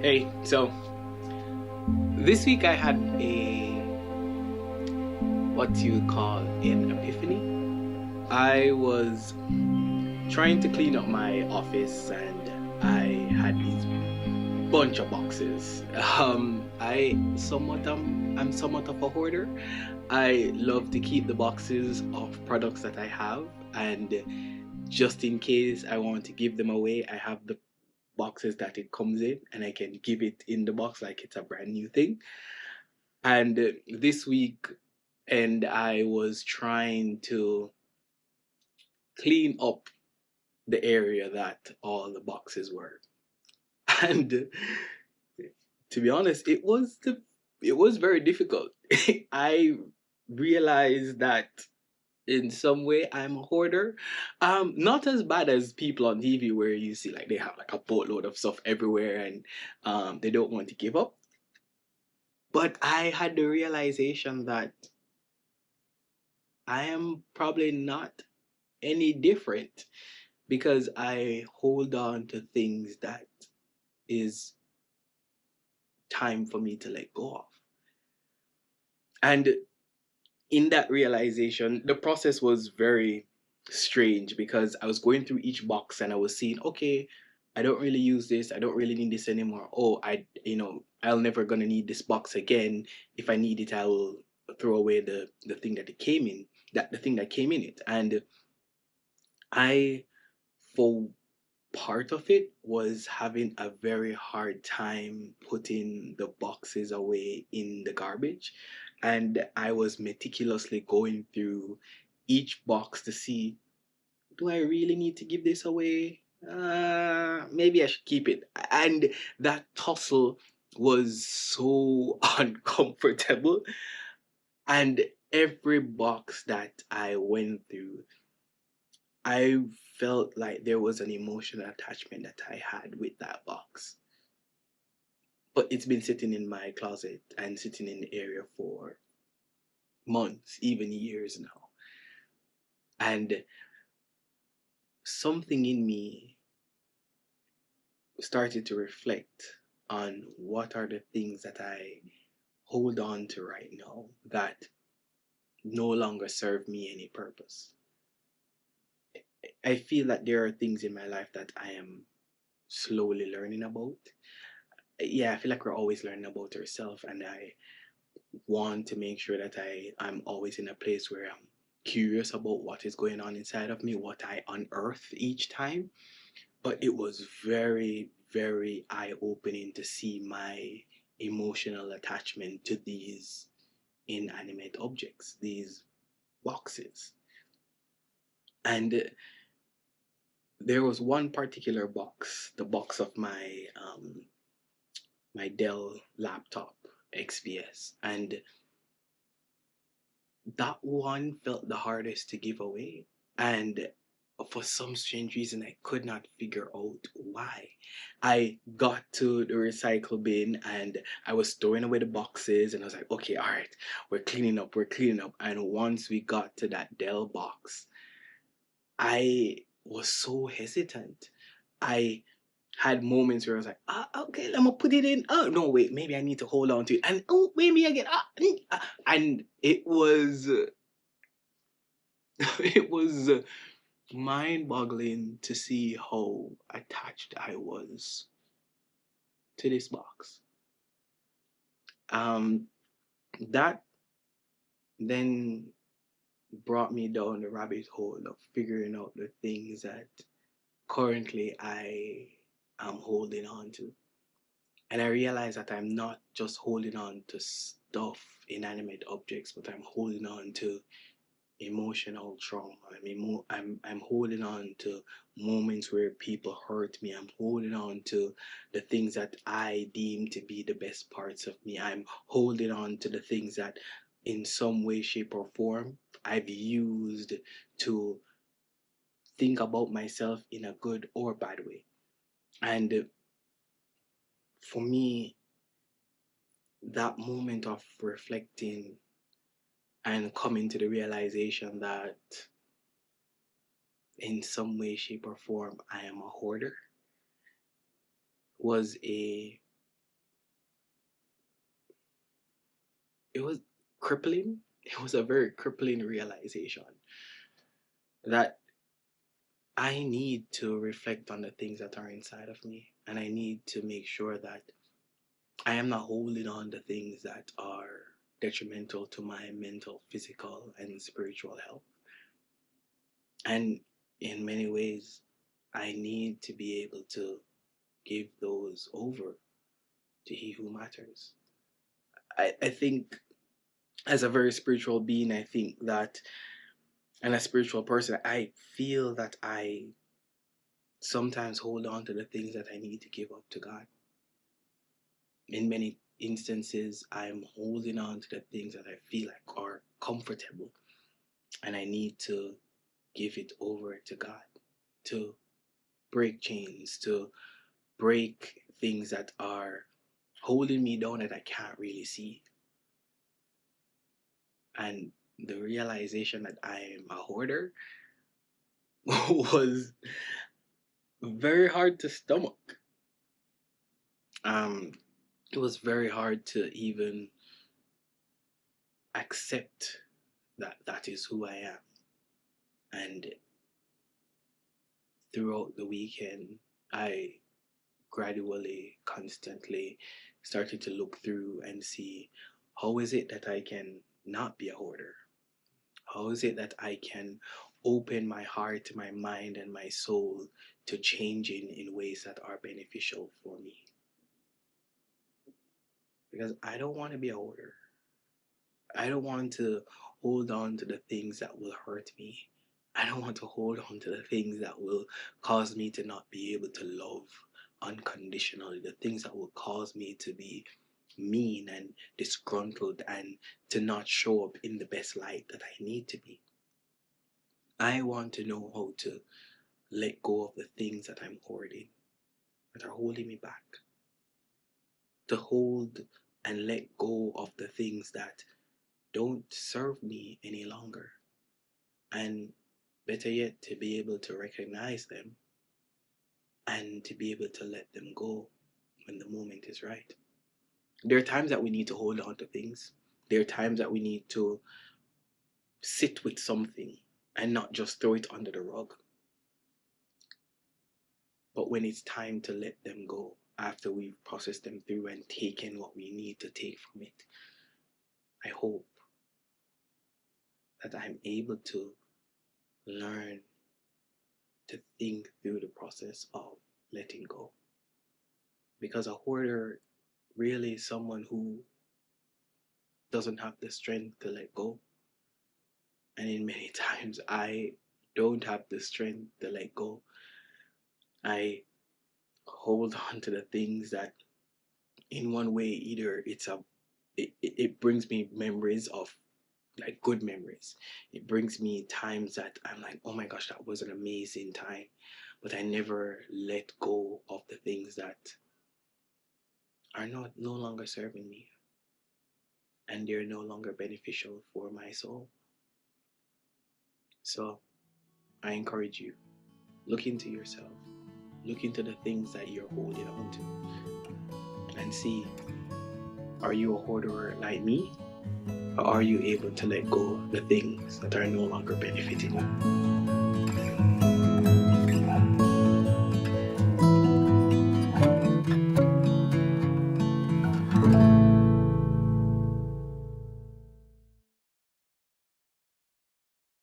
Hey, so this week I had a what you call an epiphany. I was trying to clean up my office and I had these bunch of boxes. I'm somewhat of a hoarder. I love to keep the boxes of products that I have, and just in case I want to give them away, I have the boxes that it comes in and I can give it in the box like it's a brand new thing. And this week, and I was trying to clean up the area that all the boxes were. And to be honest, it was very difficult. I realized that in some way I'm a hoarder. Not as bad as people on TV where you see like they have like a boatload of stuff everywhere and they don't want to give up. But I had the realization that I am probably not any different because I hold on to things that is time for me to let go of. And in that realization, the process was very strange because I was going through each box and I was seeing, okay, I don't really use this. I don't really need this anymore. Oh, I'll never gonna need this box again. If I need it, I will throw away the thing that it came in, that the thing that came in it. And I, for part of it, was having a very hard time putting the boxes away in the garbage. And I was meticulously going through each box to see, do I really need to give this away? Maybe I should keep it. And that tussle was so uncomfortable. And every box that I went through, I felt like there was an emotional attachment that I had with that box. But it's been sitting in my closet and sitting in the area for months, even years now. And something in me started to reflect on what are the things that I hold on to right now that no longer serve me any purpose. I feel that there are things in my life that I am slowly learning about. Yeah, I feel like we're always learning about ourselves, and I want to make sure that I'm always in a place where I'm curious about what is going on inside of me, what I unearth each time. But it was very, very eye opening to see my emotional attachment to these inanimate objects, these boxes. And there was one particular box, the box of my Dell laptop XPS, and that one felt the hardest to give away. And for some strange reason, I could not figure out why. I got to the recycle bin and I was throwing away the boxes, and I was like, okay, all right, we're cleaning up. And once we got to that Dell box, I was so hesitant. I had moments where I was like, okay, I'm gonna put it in. Oh no, wait, maybe I need to hold on to it. And oh, maybe again. And it was it was mind-boggling to see how attached I was to this box. Um, that then brought me down the rabbit hole of figuring out the things that currently I am holding on to. And I realized that I'm not just holding on to stuff, inanimate objects, but I'm holding on to emotional trauma. I'm holding on to moments where people hurt me. I'm holding on to the things that I deem to be the best parts of me. I'm holding on to the things that in some way, shape, or form I've used to think about myself in a good or bad way. And for me, that moment of reflecting and coming to the realization that in some way, shape, or form, I am a hoarder was a it was crippling. It was a very crippling realization that I need to reflect on the things that are inside of me, and I need to make sure that I am not holding on to things that are detrimental to my mental, physical, and spiritual health. And in many ways, I need to be able to give those over to He who matters. I think as a very spiritual being, I think that, and a spiritual person, I feel that I sometimes hold on to the things that I need to give up to God. In many instances, I'm holding on to the things that I feel like are comfortable, and I need to give it over to God to break chains, to break things that are holding me down that I can't really see. And the realization that I am a hoarder was very hard to stomach. Um, it was very hard to even accept that that is who I am. And throughout the weekend, I gradually, constantly started to look through and see how is it that I can not be a hoarder? How is it that I can open my heart, my mind, and my soul to changing in ways that are beneficial for me? Because I don't want to be a hoarder. I don't want to hold on to the things that will hurt me. I don't want to hold on to the things that will cause me to not be able to love unconditionally, the things that will cause me to be mean and disgruntled and to not show up in the best light that I need to be. I want to know how to let go of the things that I'm hoarding, that are holding me back. To hold and let go of the things that don't serve me any longer. And better yet, to be able to recognize them and to be able to let them go when the moment is right. There are times that we need to hold on to things. There are times that we need to sit with something and not just throw it under the rug. But when it's time to let them go, after we've processed them through and taken what we need to take from it, I hope that I'm able to learn to think through the process of letting go. Because a hoarder really is someone who doesn't have the strength to let go. And in many times, I don't have the strength to let go. I hold on to the things that, in one way, either it brings me memories of like good memories. It brings me times that I'm like, oh my gosh, that was an amazing time. But I never let go of the things that are not no longer serving me and they're no longer beneficial for my soul. So I encourage you, look into yourself, look into the things that you're holding on to and see, are you a hoarder like me? Or are you able to let go of the things that are no longer benefiting you?